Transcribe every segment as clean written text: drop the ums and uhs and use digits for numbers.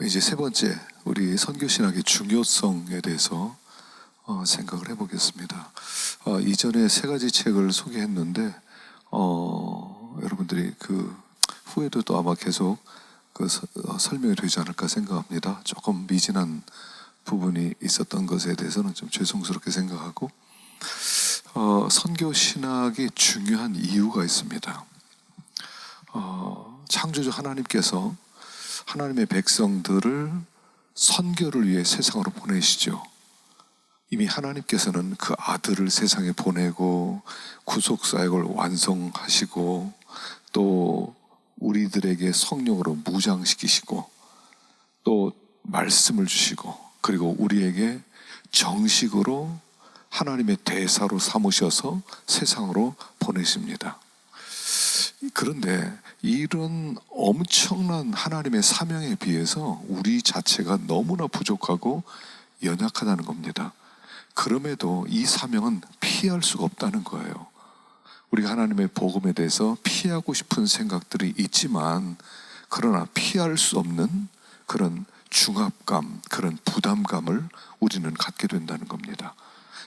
이제 세 번째, 우리 선교신학의 중요성에 대해서 생각을 해보겠습니다. 이전에 세 가지 책을 소개했는데, 여러분들이 그 후에도 또 아마 계속 설명이 되지 않을까 생각합니다. 조금 미진한 부분이 있었던 것에 대해서는 좀 죄송스럽게 생각하고, 선교신학이 중요한 이유가 있습니다. 창조주 하나님께서 하나님의 백성들을 선교를 위해 세상으로 보내시죠. 이미 하나님께서는 그 아들을 세상에 보내고 구속사역을 완성하시고 또 우리들에게 성령으로 무장시키시고 또 말씀을 주시고 그리고 우리에게 정식으로 하나님의 대사로 삼으셔서 세상으로 보내십니다. 그런데 이런 엄청난 하나님의 사명에 비해서 우리 자체가 너무나 부족하고 연약하다는 겁니다. 그럼에도 이 사명은 피할 수가 없다는 거예요. 우리가 하나님의 복음에 대해서 피하고 싶은 생각들이 있지만 그러나 피할 수 없는 그런 중압감, 그런 부담감을 우리는 갖게 된다는 겁니다.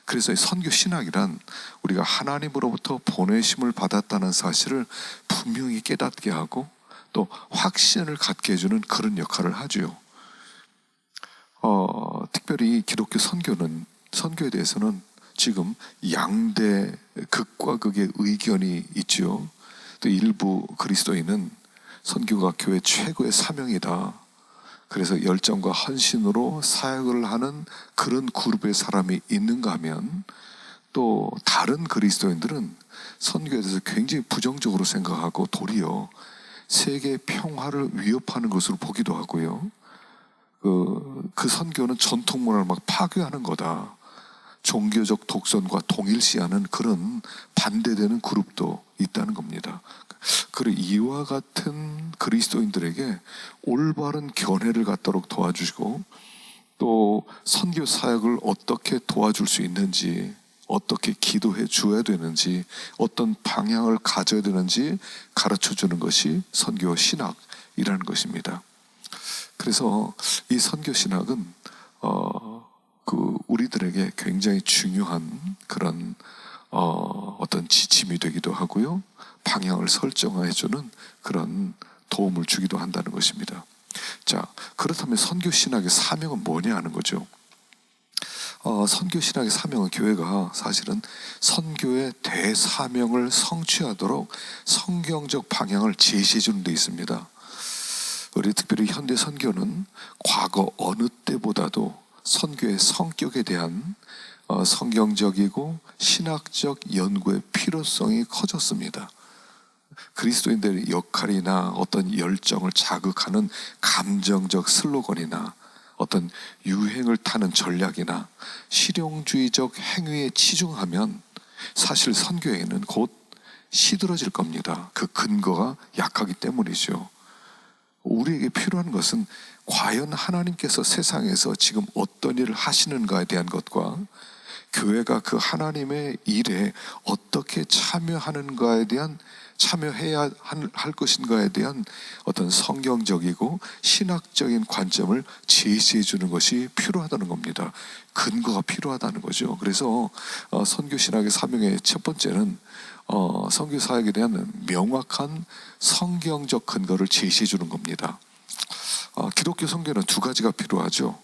그래서 선교 신학이란 우리가 하나님으로부터 보내심을 받았다는 사실을 분명히 깨닫게 하고 또 확신을 갖게 해주는 그런 역할을 하죠. 특별히 기독교 선교에 대해서는 지금 양대 극과 극의 의견이 있죠. 또 일부 그리스도인은 선교가 교회 최고의 사명이다. 그래서 열정과 헌신으로 사역을 하는 그런 그룹의 사람이 있는가 하면 또 다른 그리스도인들은 선교에 대해서 굉장히 부정적으로 생각하고 도리어 세계 평화를 위협하는 것으로 보기도 하고요. 그 선교는 전통 문화를 막 파괴하는 거다. 종교적 독선과 동일시하는 그런 반대되는 그룹도 있다는 겁니다. 그리고 이와 같은 그리스도인들에게 올바른 견해를 갖도록 도와주시고 또 선교 사역을 어떻게 도와줄 수 있는지, 어떻게 기도해 줘야 되는지, 어떤 방향을 가져야 되는지 가르쳐 주는 것이 선교 신학이라는 것입니다. 그래서 이 선교 신학은 우리들에게 굉장히 중요한 그런 어떤 지침이 되기도 하고요, 방향을 설정해주는 그런 도움을 주기도 한다는 것입니다. 자, 그렇다면 선교신학의 사명은 뭐냐 하는 거죠. 선교신학의 사명은 교회가 사실은 선교의 대사명을 성취하도록 성경적 방향을 제시해 주는 데 있습니다. 우리 특별히 현대 선교는 과거 어느 때보다도 선교의 성격에 대한 성경적이고 신학적 연구의 필요성이 커졌습니다. 그리스도인들의 역할이나 어떤 열정을 자극하는 감정적 슬로건이나 어떤 유행을 타는 전략이나 실용주의적 행위에 치중하면 사실 선교에는 곧 시들어질 겁니다. 그 근거가 약하기 때문이죠. 우리에게 필요한 것은 과연 하나님께서 세상에서 지금 어떤 일을 하시는가에 대한 것과 교회가 그 하나님의 일에 어떻게 참여하는가에 대한, 참여해야 할 것인가에 대한 어떤 성경적이고 신학적인 관점을 제시해 주는 것이 필요하다는 겁니다. 근거가 필요하다는 거죠. 그래서 선교신학의 사명의 첫 번째는 선교 사역에 대한 명확한 성경적 근거를 제시해 주는 겁니다. 기독교 선교는 두 가지가 필요하죠.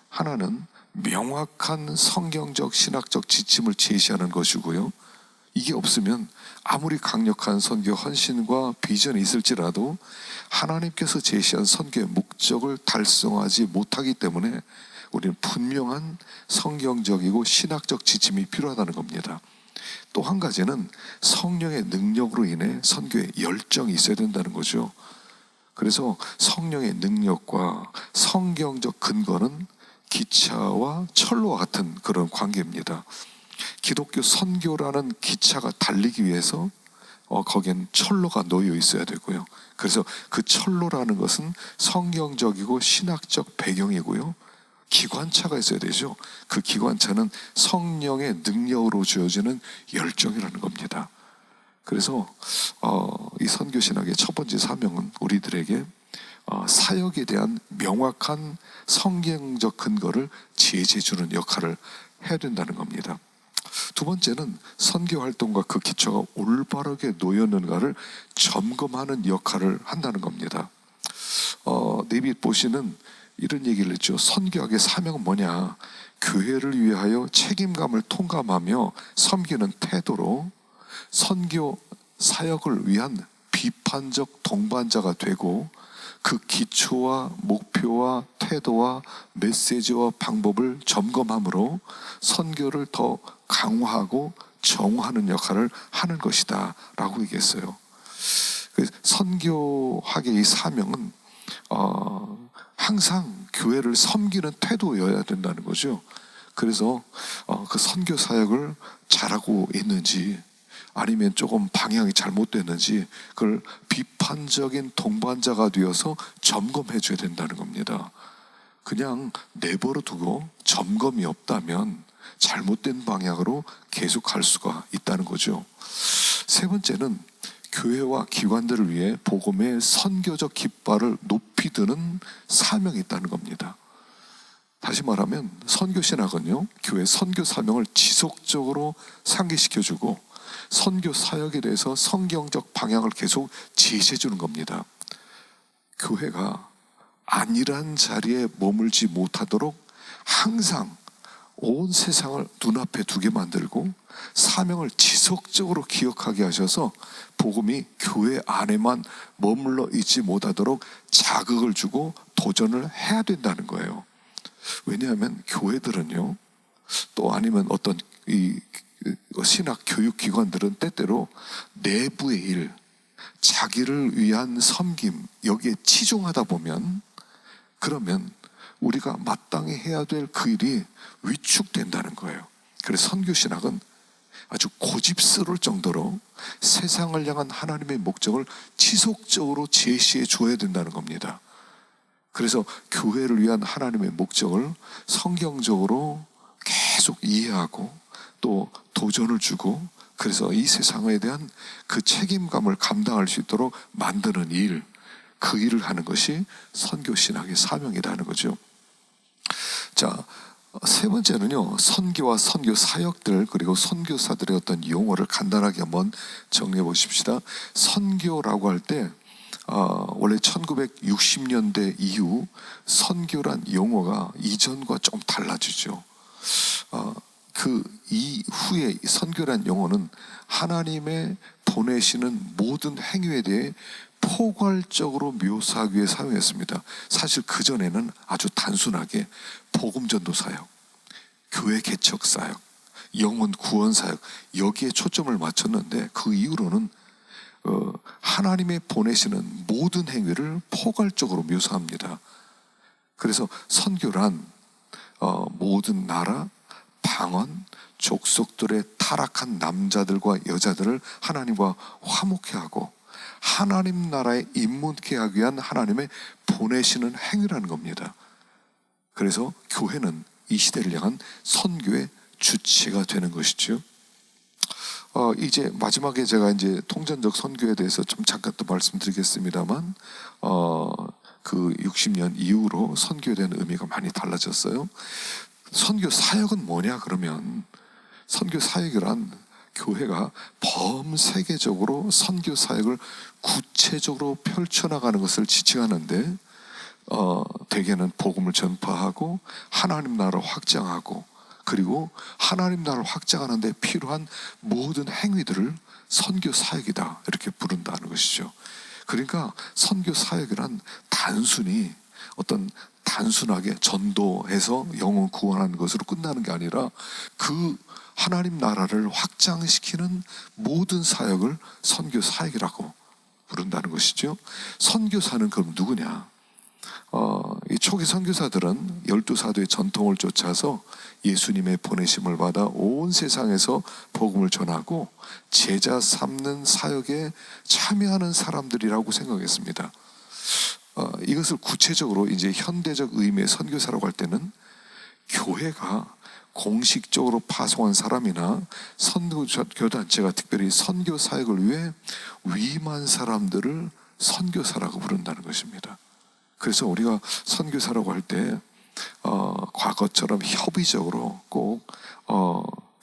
하나는 명확한 성경적 신학적 지침을 제시하는 것이고요, 이게 없으면 아무리 강력한 선교 헌신과 비전이 있을지라도 하나님께서 제시한 선교의 목적을 달성하지 못하기 때문에 우리는 분명한 성경적이고 신학적 지침이 필요하다는 겁니다. 또 한 가지는 성령의 능력으로 인해 선교에 열정이 있어야 된다는 거죠. 그래서 성령의 능력과 성경적 근거는 기차와 철로와 같은 그런 관계입니다. 기독교 선교라는 기차가 달리기 위해서 거기엔 철로가 놓여 있어야 되고요. 그래서 그 철로라는 것은 성경적이고 신학적 배경이고요, 기관차가 있어야 되죠. 그 기관차는 성령의 능력으로 주어지는 열정이라는 겁니다. 그래서 이 선교신학의 첫 번째 사명은 우리들에게 사역에 대한 명확한 성경적 근거를 제시해 주는 역할을 해야 된다는 겁니다. 두 번째는 선교 활동과 그 기초가 올바르게 놓였는가를 점검하는 역할을 한다는 겁니다. 데이빗 보시는 이런 얘기를 했죠. 선교학의 사명은 뭐냐? 교회를 위하여 책임감을 통감하며 섬기는 태도로 선교 사역을 위한 비판적 동반자가 되고, 그 기초와 목표와 태도와 메시지와 방법을 점검함으로 선교를 더 강화하고 정화하는 역할을 하는 것이다 라고 얘기했어요. 선교학의 이 사명은 항상 교회를 섬기는 태도여야 된다는 거죠. 그래서 그 선교 사역을 잘하고 있는지 아니면 조금 방향이 잘못됐는지 그걸 비판적인 동반자가 되어서 점검해 줘야 된다는 겁니다. 그냥 내버려 두고 점검이 없다면 잘못된 방향으로 계속 갈 수가 있다는 거죠. 세 번째는 교회와 기관들을 위해 복음의 선교적 깃발을 높이 드는 사명이 있다는 겁니다. 다시 말하면 선교신학은요, 교회 선교 사명을 지속적으로 상기시켜주고 선교 사역에 대해서 성경적 방향을 계속 제시해 주는 겁니다. 교회가 안일한 자리에 머물지 못하도록 항상 온 세상을 눈앞에 두게 만들고 사명을 지속적으로 기억하게 하셔서 복음이 교회 안에만 머물러 있지 못하도록 자극을 주고 도전을 해야 된다는 거예요. 왜냐하면 교회들은요, 또 아니면 어떤 이 신학 교육기관들은 때때로 내부의 일, 자기를 위한 섬김, 여기에 치중하다 보면, 그러면 우리가 마땅히 해야 될 그 일이 위축된다는 거예요. 그래서 선교신학은 아주 고집스러울 정도로 세상을 향한 하나님의 목적을 지속적으로 제시해 줘야 된다는 겁니다. 그래서 교회를 위한 하나님의 목적을 성경적으로 계속 이해하고 또 도전을 주고, 그래서 이 세상에 대한 그 책임감을 감당할 수 있도록 만드는 일, 그 일을 하는 것이 선교신학의 사명이라는 거죠. 자, 세 번째는요, 선교와 선교 사역들 그리고 선교사들의 어떤 용어를 간단하게 한번 정리해 보십시다. 선교라고 할 때 원래 1960년대 이후 선교란 용어가 이전과 좀 달라지죠. 그 이후에 선교란 용어는 하나님의 보내시는 모든 행위에 대해 포괄적으로 묘사하기 위해 사용했습니다. 사실 그전에는 아주 단순하게 복음전도 사역, 교회 개척 사역, 영혼 구원 사역, 여기에 초점을 맞췄는데, 그 이후로는 하나님의 보내시는 모든 행위를 포괄적으로 묘사합니다. 그래서 선교란 모든 나라, 방언, 족속들의 타락한 남자들과 여자들을 하나님과 화목케 하고 하나님 나라에 입문케 하기 위한 하나님의 보내시는 행위라는 겁니다. 그래서 교회는 이 시대를 향한 선교의 주체가 되는 것이죠. 이제 마지막에 제가 이제 통전적 선교에 대해서 좀 잠깐 또 말씀드리겠습니다만, 그 60년 이후로 선교에 대한 의미가 많이 달라졌어요. 선교 사역은 뭐냐 그러면, 선교 사역이란 교회가 범세계적으로 선교 사역을 구체적으로 펼쳐나가는 것을 지칭하는데, 대개는 복음을 전파하고 하나님 나라를 확장하고, 그리고 하나님 나라를 확장하는 데 필요한 모든 행위들을 선교 사역이다 이렇게 부른다는 것이죠. 그러니까 선교 사역이란 단순히 단순하게 전도해서 영혼 구원하는 것으로 끝나는 게 아니라 그 하나님 나라를 확장시키는 모든 사역을 선교 사역이라고 부른다는 것이죠. 선교사는 그럼 누구냐? 이 초기 선교사들은 12사도의 전통을 쫓아서 예수님의 보내심을 받아 온 세상에서 복음을 전하고 제자 삼는 사역에 참여하는 사람들이라고 생각했습니다. 이것을 구체적으로 이제 현대적 의미의 선교사라고 할 때는 교회가 공식적으로 파송한 사람이나 선교단체가 특별히 선교 사역을 위해 위임한 사람들을 선교사라고 부른다는 것입니다. 그래서 우리가 선교사라고 할 때 과거처럼 협의적으로 꼭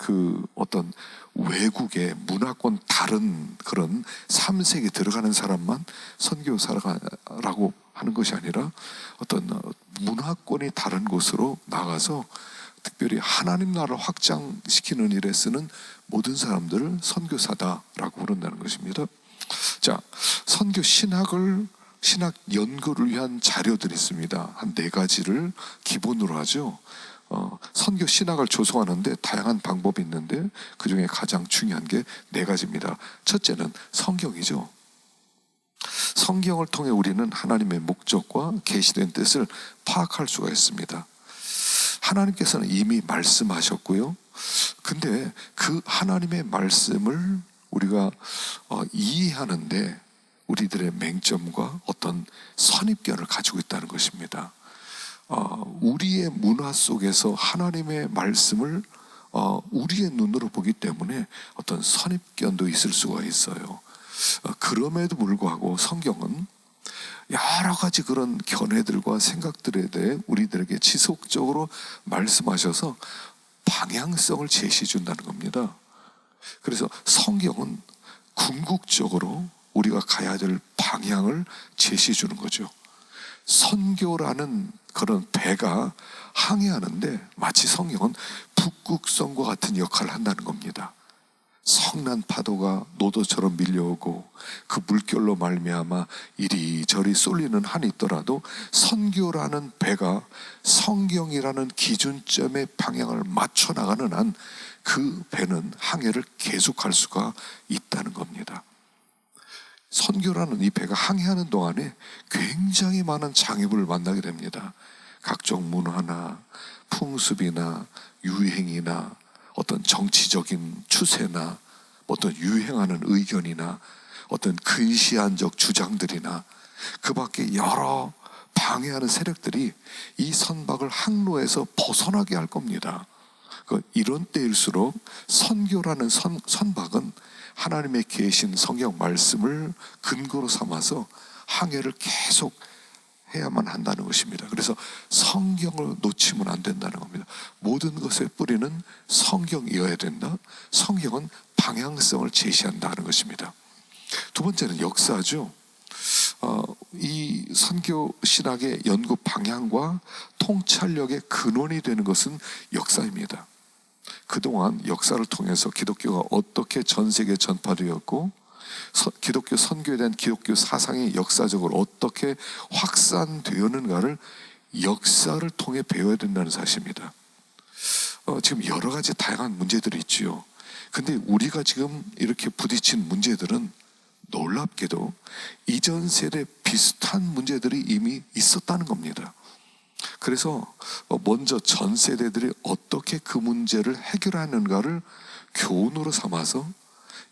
그 어떤 외국의 문화권 다른 그런 3세계 들어가는 사람만 선교사라고 하는 것이 아니라 어떤 문화권이 다른 곳으로 나가서 특별히 하나님 나라를 확장시키는 일에 쓰는 모든 사람들을 선교사다라고 부른다는 것입니다. 자, 선교 신학 연구를 위한 자료들이 있습니다. 한 4가지를 기본으로 하죠. 선교 신학을 조성하는데 다양한 방법이 있는데 그 중에 가장 중요한 게 4가지입니다. 첫째는 성경이죠. 성경을 통해 우리는 하나님의 목적과 계시된 뜻을 파악할 수가 있습니다. 하나님께서는 이미 말씀하셨고요. 근데 그 하나님의 말씀을 우리가 이해하는데 우리들의 맹점과 어떤 선입견을 가지고 있다는 것입니다. 우리의 문화 속에서 하나님의 말씀을 우리의 눈으로 보기 때문에 어떤 선입견도 있을 수가 있어요. 그럼에도 불구하고 성경은 여러 가지 그런 견해들과 생각들에 대해 우리들에게 지속적으로 말씀하셔서 방향성을 제시해 준다는 겁니다. 그래서 성경은 궁극적으로 우리가 가야 될 방향을 제시해 주는 거죠. 선교라는 그런 배가 항해하는데 마치 성경은 북극성과 같은 역할을 한다는 겁니다. 성난 파도가 노도처럼 밀려오고 그 물결로 말미암아 이리저리 쏠리는 한이 있더라도 선교라는 배가 성경이라는 기준점의 방향을 맞춰 나가는 한 그 배는 항해를 계속할 수가 있다는 겁니다. 선교라는 이 배가 항해하는 동안에 굉장히 많은 장애물을 만나게 됩니다. 각종 문화나 풍습이나 유행이나 어떤 정치적인 추세나 어떤 유행하는 의견이나 어떤 근시안적 주장들이나 그 밖에 여러 방해하는 세력들이 이 선박을 항로에서 벗어나게 할 겁니다. 이런 때일수록 선교라는 선박은 하나님의 계신 성경 말씀을 근거로 삼아서 항해를 계속 해야만 한다는 것입니다. 그래서 성경을 놓치면 안 된다는 겁니다. 모든 것의 뿌리는 성경이어야 된다. 성경은 방향성을 제시한다는 것입니다. 두 번째는 역사죠. 이 선교 신학의 연구 방향과 통찰력의 근원이 되는 것은 역사입니다. 그동안 역사를 통해서 기독교가 어떻게 전 세계에 전파되었고 기독교 선교에 대한 기독교 사상이 역사적으로 어떻게 확산되었는가를 역사를 통해 배워야 된다는 사실입니다. 지금 여러 가지 다양한 문제들이 있지요. 근데 우리가 지금 이렇게 부딪힌 문제들은 놀랍게도 이전 세대 비슷한 문제들이 이미 있었다는 겁니다. 그래서 먼저 전 세대들이 어떻게 그 문제를 해결하는가를 교훈으로 삼아서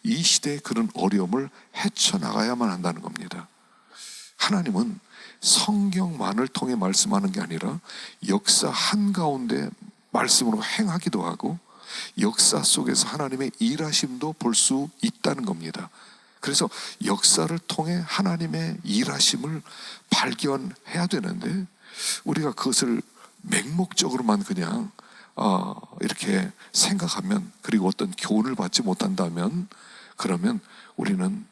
이 시대의 그런 어려움을 헤쳐나가야만 한다는 겁니다. 하나님은 성경만을 통해 말씀하는 게 아니라 역사 한가운데 말씀으로 행하기도 하고 역사 속에서 하나님의 일하심도 볼 수 있다는 겁니다. 그래서 역사를 통해 하나님의 일하심을 발견해야 되는데 우리가 그것을 맹목적으로만 그냥 이렇게 생각하면 그리고 어떤 교훈을 받지 못한다면 그러면 우리는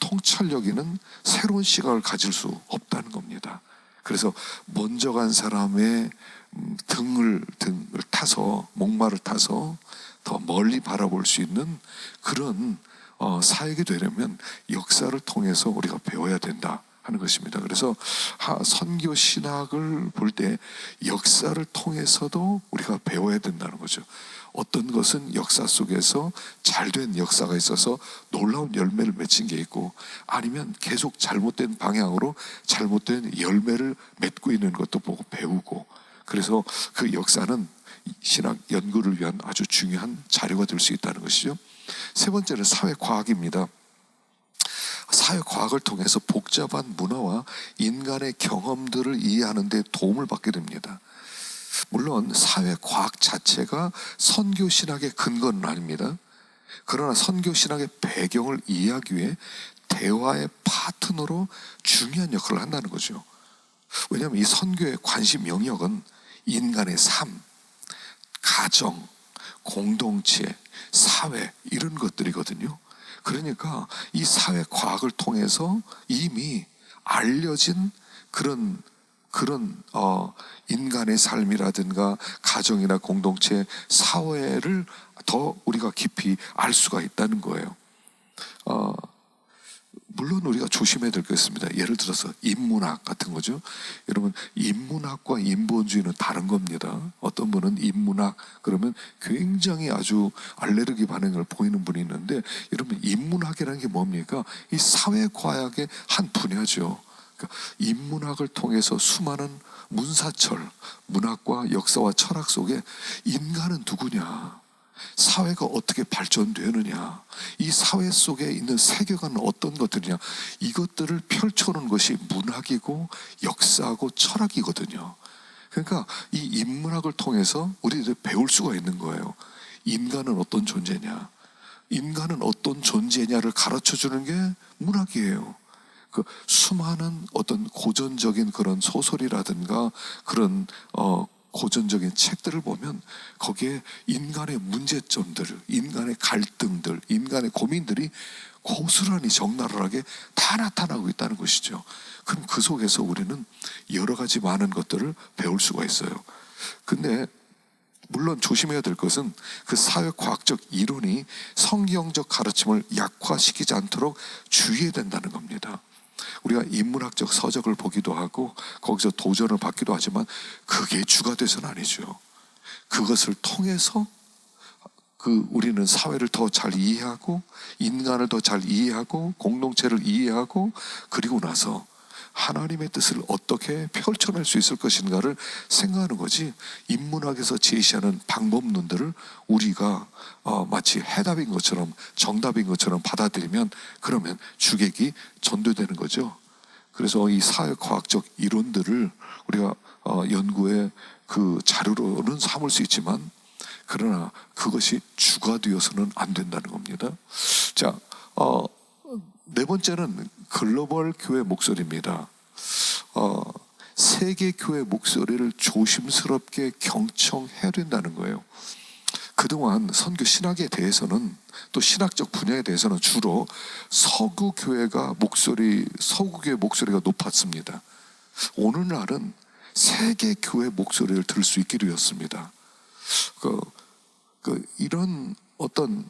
통찰력 있는 새로운 시각을 가질 수 없다는 겁니다. 그래서 먼저 간 사람의 등을 타서 목마를 타서 더 멀리 바라볼 수 있는 그런 사역이 되려면 역사를 통해서 우리가 배워야 된다 하는 것입니다. 그래서 선교 신학을 볼 때 역사를 통해서도 우리가 배워야 된다는 거죠. 어떤 것은 역사 속에서 잘된 역사가 있어서 놀라운 열매를 맺힌 게 있고 아니면 계속 잘못된 방향으로 잘못된 열매를 맺고 있는 것도 보고 배우고 그래서 그 역사는 신학 연구를 위한 아주 중요한 자료가 될 수 있다는 것이죠. 세 번째는 사회과학입니다. 사회과학을 통해서 복잡한 문화와 인간의 경험들을 이해하는 데 도움을 받게 됩니다. 물론 사회과학 자체가 선교신학의 근거는 아닙니다. 그러나 선교신학의 배경을 이해하기 위해 대화의 파트너로 중요한 역할을 한다는 거죠. 왜냐하면 이 선교의 관심 영역은 인간의 삶, 가정, 공동체, 사회 이런 것들이거든요. 그러니까 이 사회 과학을 통해서 이미 알려진 그런 인간의 삶이라든가 가정이나 공동체, 사회를 더 우리가 깊이 알 수가 있다는 거예요. 물론 우리가 조심해야 될 게 있습니다. 예를 들어서 인문학 같은 거죠. 여러분, 인문학과 인본주의는 다른 겁니다. 어떤 분은 인문학 그러면 굉장히 아주 알레르기 반응을 보이는 분이 있는데, 여러분, 인문학이라는 게 뭡니까? 이 사회과학의 한 분야죠. 그러니까 인문학을 통해서 수많은 문사철, 문학과 역사와 철학 속에 인간은 누구냐, 사회가 어떻게 발전되느냐, 이 사회 속에 있는 세계관은 어떤 것들이냐, 이것들을 펼쳐놓은 것이 문학이고 역사고 철학이거든요. 그러니까 이 인문학을 통해서 우리들이 배울 수가 있는 거예요. 인간은 어떤 존재냐, 인간은 어떤 존재냐를 가르쳐주는 게 문학이에요. 그 수많은 어떤 고전적인 그런 소설이라든가 그런 고전적인 책들을 보면 거기에 인간의 문제점들, 인간의 갈등들, 인간의 고민들이 고스란히 적나라하게 다 나타나고 있다는 것이죠. 그럼 그 속에서 우리는 여러 가지 많은 것들을 배울 수가 있어요. 근데 물론 조심해야 될 것은 그 사회과학적 이론이 성경적 가르침을 약화시키지 않도록 주의해야 된다는 겁니다. 우리가 인문학적 서적을 보기도 하고 거기서 도전을 받기도 하지만 그게 주가 돼서는 아니죠. 그것을 통해서 우리는 사회를 더 잘 이해하고 인간을 더 잘 이해하고 공동체를 이해하고 그리고 나서 하나님의 뜻을 어떻게 펼쳐낼 수 있을 것인가를 생각하는 거지, 인문학에서 제시하는 방법론들을 우리가 마치 해답인 것처럼 정답인 것처럼 받아들이면 그러면 주객이 전도되는 거죠. 그래서 이 사회과학적 이론들을 우리가 연구의 그 자료로는 삼을 수 있지만 그러나 그것이 주가 되어서는 안 된다는 겁니다. 자, 네 번째는 글로벌 교회 목소리입니다. 세계 교회 목소리를 조심스럽게 경청해야 된다는 거예요. 그동안 선교 신학에 대해서는, 또 신학적 분야에 대해서는 주로 서구 교회 목소리가 높았습니다. 오늘날은 세계 교회 목소리를 들을 수 있게 되었습니다. 이런 어떤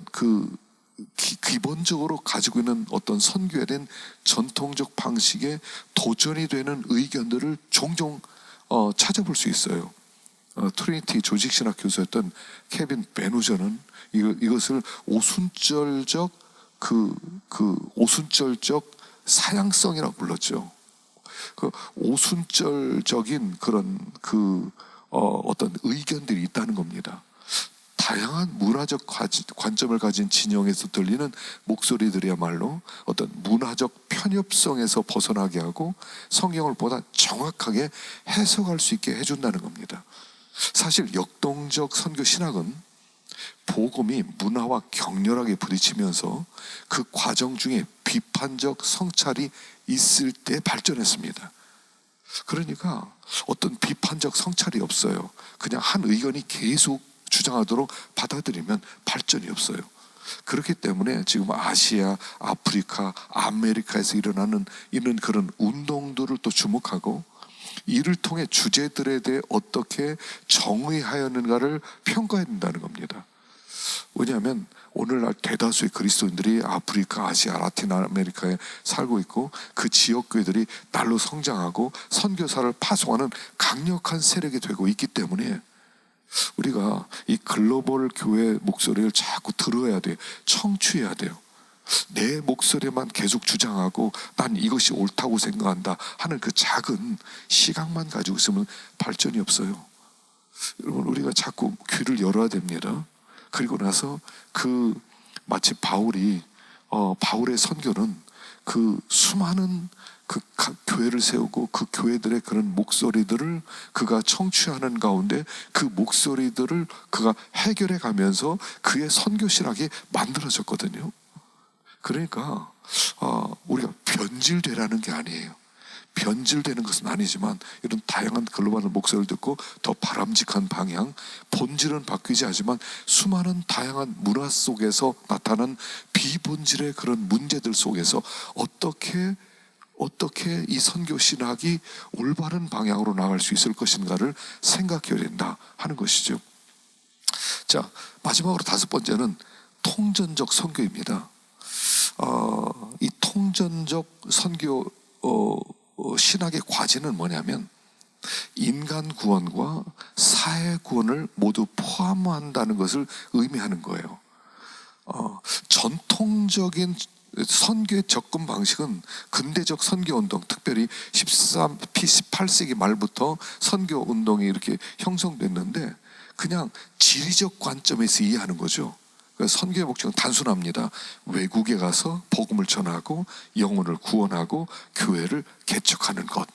기본적으로 가지고 있는 어떤 선교에 대한 전통적 방식에 도전이 되는 의견들을 종종 찾아볼 수 있어요. 트리니티 조직신학 교수였던 케빈 베누저는 이것을 오순절적 오순절적 사양성이라고 불렀죠. 오순절적인 그런 어떤 의견들이 있다는 겁니다. 다양한 문화적 관점을 가진 진영에서 들리는 목소리들이야말로 어떤 문화적 편협성에서 벗어나게 하고 성경을 보다 정확하게 해석할 수 있게 해준다는 겁니다. 사실 역동적 선교 신학은 복음이 문화와 격렬하게 부딪히면서 그 과정 중에 비판적 성찰이 있을 때 발전했습니다. 그러니까 어떤 비판적 성찰이 없어요. 그냥 한 의견이 계속 주장하도록 받아들이면 발전이 없어요. 그렇기 때문에 지금 아시아, 아프리카, 아메리카에서 일어나는 이런 그런 운동들을 또 주목하고 이를 통해 주제들에 대해 어떻게 정의하였는가를 평가해야 된다는 겁니다. 왜냐하면 오늘날 대다수의 그리스도인들이 아프리카, 아시아, 라틴 아메리카에 살고 있고 그 지역교회들이 날로 성장하고 선교사를 파송하는 강력한 세력이 되고 있기 때문에 우리가 이 글로벌 교회 목소리를 자꾸 들어야 돼요. 청취해야 돼요. 내 목소리만 계속 주장하고 난 이것이 옳다고 생각한다 하는 그 작은 시각만 가지고 있으면 발전이 없어요. 여러분, 우리가 자꾸 귀를 열어야 됩니다. 그리고 나서 마치 바울의 선교는 그 수많은 교회를 세우고 그 교회들의 그런 목소리들을 그가 청취하는 가운데 그 목소리들을 그가 해결해 가면서 그의 선교 신학이 만들어졌거든요. 그러니까 우리가 변질되라는 게 아니에요. 변질되는 것은 아니지만 이런 다양한 글로벌 목소리를 듣고 더 바람직한 방향, 본질은 바뀌지 않지만 수많은 다양한 문화 속에서 나타난 비본질의 그런 문제들 속에서 어떻게 이 선교 신학이 올바른 방향으로 나갈 수 있을 것인가를 생각해야 된다 하는 것이죠. 자, 마지막으로 다섯 번째는 통전적 선교입니다. 이 통전적 선교 신학의 과제는 뭐냐면 인간 구원과 사회 구원을 모두 포함한다는 것을 의미하는 거예요. 전통적인 선교의 접근 방식은 근대적 선교운동, 특별히 18세기 말부터 선교운동이 이렇게 형성됐는데 그냥 지리적 관점에서 이해하는 거죠. 선교의 목적은 단순합니다. 외국에 가서 복음을 전하고 영혼을 구원하고 교회를 개척하는 것,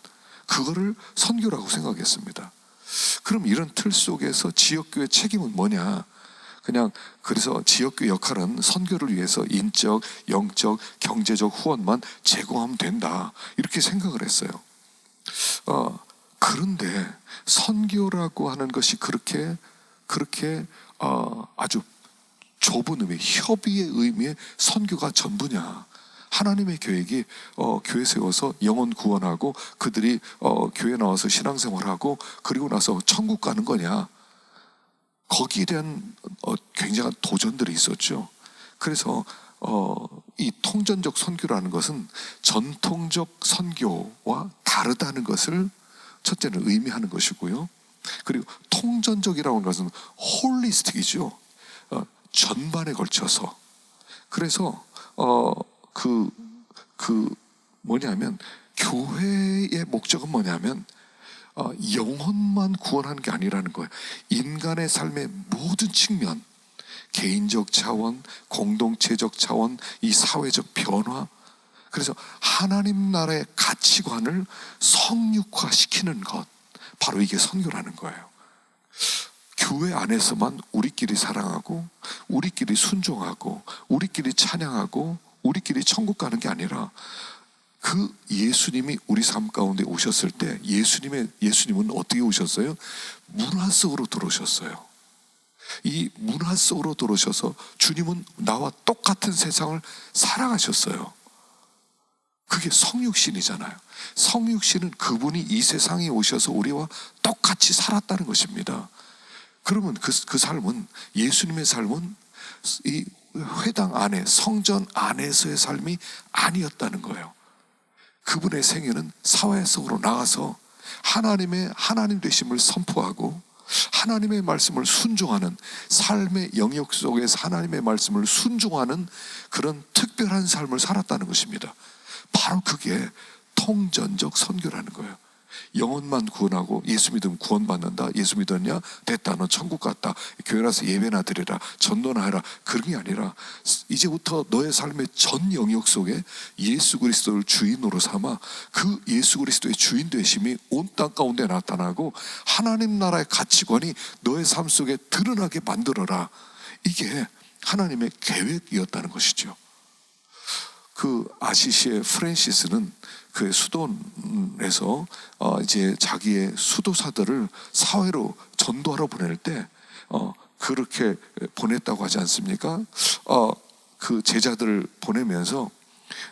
그거를 선교라고 생각했습니다. 그럼 이런 틀 속에서 지역교회 책임은 뭐냐? 그냥 그래서 지역교회 역할은 선교를 위해서 인적, 영적, 경제적 후원만 제공하면 된다, 이렇게 생각을 했어요. 그런데 선교라고 하는 것이 그렇게 아주 좁은 의미, 협의의 의미의 선교가 전부냐? 하나님의 계획이 교회 세워서 영혼 구원하고 그들이 교회 나와서 신앙생활하고 그리고 나서 천국 가는 거냐? 거기에 대한 굉장한 도전들이 있었죠. 그래서 이 통전적 선교라는 것은 전통적 선교와 다르다는 것을 첫째는 의미하는 것이고요. 그리고 통전적이라고 하는 것은 홀리스틱이죠. 전반에 걸쳐서. 그래서 뭐냐면 교회의 목적은 뭐냐면 영혼만 구원하는 게 아니라는 거예요. 인간의 삶의 모든 측면, 개인적 차원, 공동체적 차원, 이 사회적 변화, 그래서 하나님 나라의 가치관을 성육화시키는 것, 바로 이게 선교라는 거예요. 교회 안에서만 우리끼리 사랑하고 우리끼리 순종하고 우리끼리 찬양하고 우리끼리 천국 가는 게 아니라 그 예수님이 우리 삶 가운데 오셨을 때 예수님은 어떻게 오셨어요? 문화 속으로 들어오셨어요. 이 문화 속으로 들어오셔서 주님은 나와 똑같은 세상을 살아가셨어요. 그게 성육신이잖아요. 성육신은 그분이 이 세상에 오셔서 우리와 똑같이 살았다는 것입니다. 그러면 그 삶은, 예수님의 삶은 이 회당 안에, 성전 안에서의 삶이 아니었다는 거예요. 그분의 생애는 사회 속으로 나가서 하나님 되심을 선포하고 하나님의 말씀을 순종하는, 삶의 영역 속에서 하나님의 말씀을 순종하는 그런 특별한 삶을 살았다는 것입니다. 바로 그게 통전적 선교라는 거예요. 영혼만 구원하고 예수 믿으면 구원받는다, 예수 믿었냐? 됐다, 너 천국 갔다, 교회 나서 예배나 드리라, 전도나 해라, 그런 게 아니라 이제부터 너의 삶의 전 영역 속에 예수 그리스도를 주인으로 삼아 그 예수 그리스도의 주인 되심이 온 땅 가운데 나타나고 하나님 나라의 가치관이 너의 삶 속에 드러나게 만들어라. 이게 하나님의 계획이었다는 것이죠. 그 아시시의 프랜시스는 그 수도원에서 이제 자기의 수도사들을 사회로 전도하러 보낼 때 그렇게 보냈다고 하지 않습니까? 그 제자들을 보내면서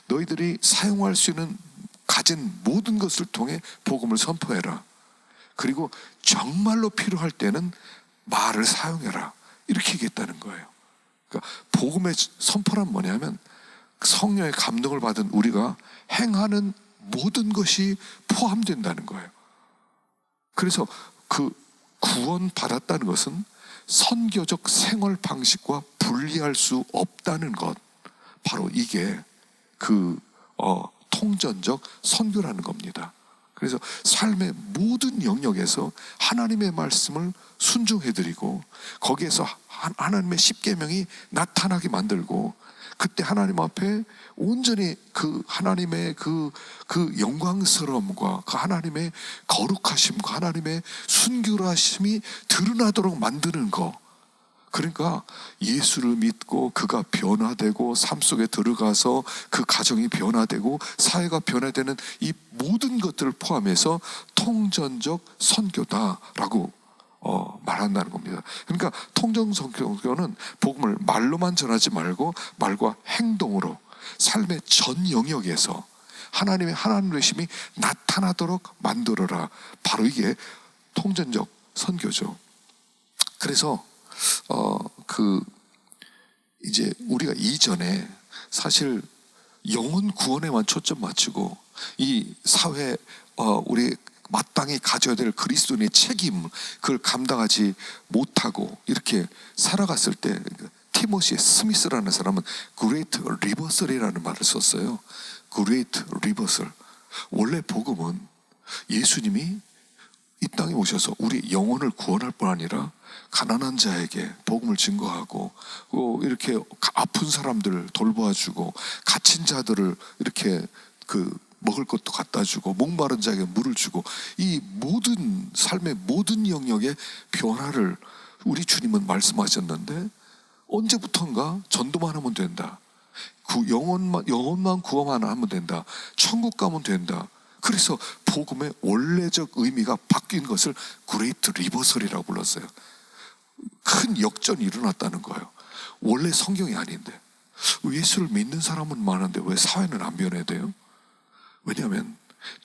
너희들이 사용할 수 있는 가진 모든 것을 통해 복음을 선포해라. 그리고 정말로 필요할 때는 말을 사용해라. 이렇게 얘기했다는 거예요. 그러니까 복음의 선포란 뭐냐면 성령의 감동을 받은 우리가 행하는 모든 것이 포함된다는 거예요. 그래서 그 구원 받았다는 것은 선교적 생활 방식과 분리할 수 없다는 것, 바로 이게 그 통전적 선교라는 겁니다. 그래서 삶의 모든 영역에서 하나님의 말씀을 순종해드리고 거기에서 하나님의 십계명이 나타나게 만들고, 그때 하나님 앞에 온전히 그 하나님의 그 영광스러움과 그 하나님의 거룩하심과 하나님의 순결하심이 드러나도록 만드는 거, 그러니까 예수를 믿고 그가 변화되고 삶 속에 들어가서 그 가정이 변화되고 사회가 변화되는 이 모든 것들을 포함해서 통전적 선교다라고 말한다는 겁니다. 그러니까 통전적 선교는 복음을 말로만 전하지 말고 말과 행동으로 삶의 전 영역에서 하나님의 하나님 되심이 나타나도록 만들어라. 바로 이게 통전적 선교죠. 그래서 이제 우리가 이전에 사실 영혼 구원에만 초점 맞추고 이 사회 우리 마땅히 가져야 될 그리스도인의 책임 그걸 감당하지 못하고 이렇게 살아갔을 때 티모시 스미스라는 사람은 Great Reversal이라는 말을 썼어요. Great Reversal. 원래 복음은 예수님이 이 땅에 오셔서 우리 영혼을 구원할 뿐 아니라 가난한 자에게 복음을 증거하고 이렇게 아픈 사람들을 돌보아주고 갇힌 자들을 이렇게 먹을 것도 갖다 주고 목마른 자에게 물을 주고 이 모든 삶의 모든 영역의 변화를 우리 주님은 말씀하셨는데 언제부턴가 전도만 하면 된다. 영혼만 구원만 하면 된다. 천국 가면 된다. 그래서 복음의 원래적 의미가 바뀐 것을 그레이트 리버설이라고 불렀어요. 큰 역전이 일어났다는 거예요. 원래 성경이 아닌데 예수를 믿는 사람은 많은데 왜 사회는 안 변해야 돼요? 왜냐하면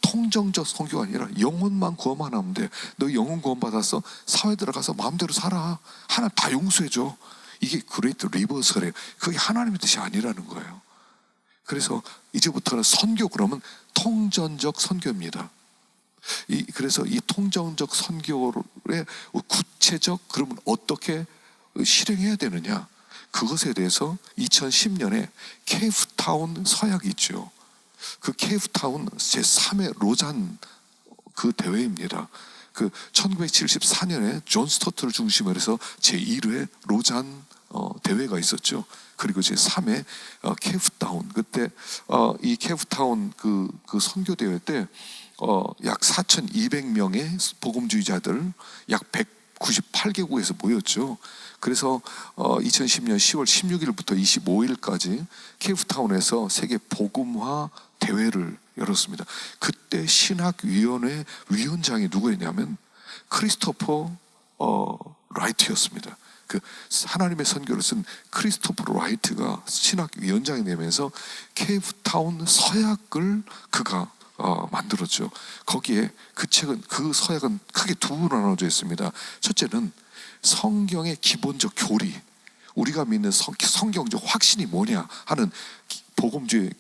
통정적 선교가 아니라 영혼만 구원만 하면 돼. 너 영혼 구원 받았어? 사회 들어가서 마음대로 살아. 하나님 다 용서해줘. 이게 그레이트 리버설이에요. 그게 하나님의 뜻이 아니라는 거예요. 그래서 이제부터는 선교 그러면 통전적 선교입니다. 그래서 이 통전적 선교의 구체적 그러면 어떻게 실행해야 되느냐 그것에 대해서 2010년에 케이프타운 서약이 있죠. 그 케이프타운 제3회 로잔 그 대회입니다. 1974년에 존 스토트를 중심으로 해서 제1회 로잔 대회가 있었죠. 그리고 제3회 케이프타운 그때 이 케이프타운 그 선교 대회 때 약 4,200명의 복음주의자들 약 198개국에서 모였죠. 그래서 2010년 10월 16일부터 25일까지 케이프타운에서 세계 복음화 대회를 열었습니다. 그때 신학위원회 위원장이 누구였냐면 크리스토퍼 라이트였습니다. 하나님의 선교를 쓴 크리스토퍼 라이트가 신학위원장이 되면서 케이프타운 서약을 그가 만들었죠. 거기에 그 서약은 크게 두 부로 나눠져 있습니다. 첫째는 성경의 기본적 교리, 우리가 믿는 성경적 확신이 뭐냐 하는 복음주의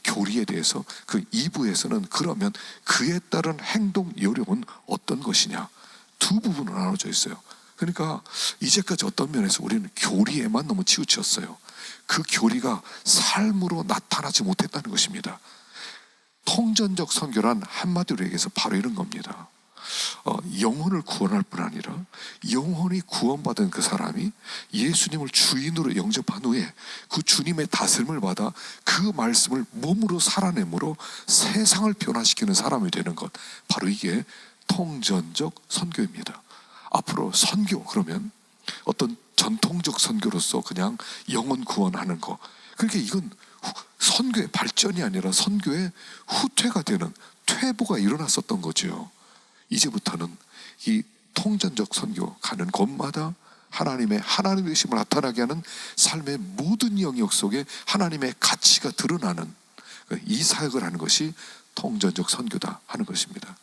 교리에 대해서 그 2부에서는 그러면 그에 따른 행동 요령은 어떤 것이냐 두 부분으로 나눠져 있어요. 그러니까 이제까지 어떤 면에서 우리는 교리에만 너무 치우쳤어요. 그 교리가 삶으로 나타나지 못했다는 것입니다. 통전적 선교란 한마디로 얘기해서 바로 이런 겁니다. 영혼을 구원할 뿐 아니라 영혼이 구원받은 그 사람이 예수님을 주인으로 영접한 후에 그 주님의 다스림을 받아 그 말씀을 몸으로 살아내므로 세상을 변화시키는 사람이 되는 것, 바로 이게 통전적 선교입니다. 앞으로 선교 그러면 어떤 전통적 선교로서 그냥 영혼 구원하는 거, 그러니까 이건 선교의 발전이 아니라 선교의 후퇴가 되는 퇴보가 일어났었던 거죠. 이제부터는 이 통전적 선교 가는 곳마다 하나님의 하나님 되심을 나타나게 하는 삶의 모든 영역 속에 하나님의 가치가 드러나는 이 사역을 하는 것이 통전적 선교다 하는 것입니다.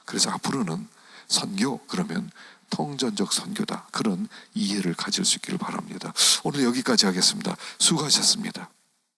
그래서 앞으로는 선교 그러면 통전적 선교다, 그런 이해를 가질 수 있기를 바랍니다. 오늘 여기까지 하겠습니다. 수고하셨습니다.